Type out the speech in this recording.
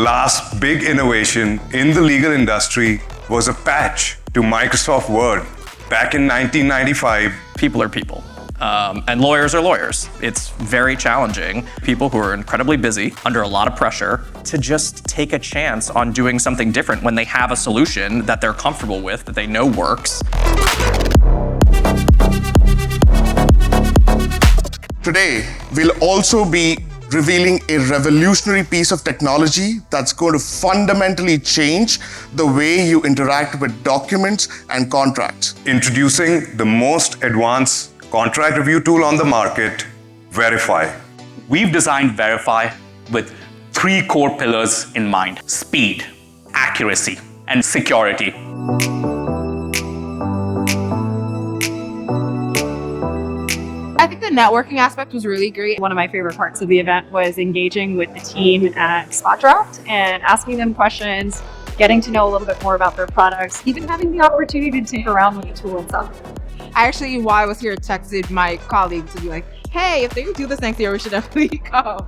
last big innovation in the legal industry was a patch to Microsoft Word back in 1995. People are people. And lawyers are lawyers. It's very challenging. People who are incredibly busy, under a lot of pressure, to just take a chance on doing something different when they have a solution that they're comfortable with, that they know works. Today, we'll also be revealing a revolutionary piece of technology that's going to fundamentally change the way you interact with documents and contracts. Introducing the most advanced contract review tool on the market, Verify. We've designed Verify with 3 core pillars in mind: speed, accuracy, and security. I think the networking aspect was really great. One of my favorite parts of the event was engaging with the team at SpotDraft and asking them questions, getting to know a little bit more about their products, even having the opportunity to tinker around with the tool itself. I actually, while I was here, texted my colleague to be like, hey, if they do this next year, we should definitely go.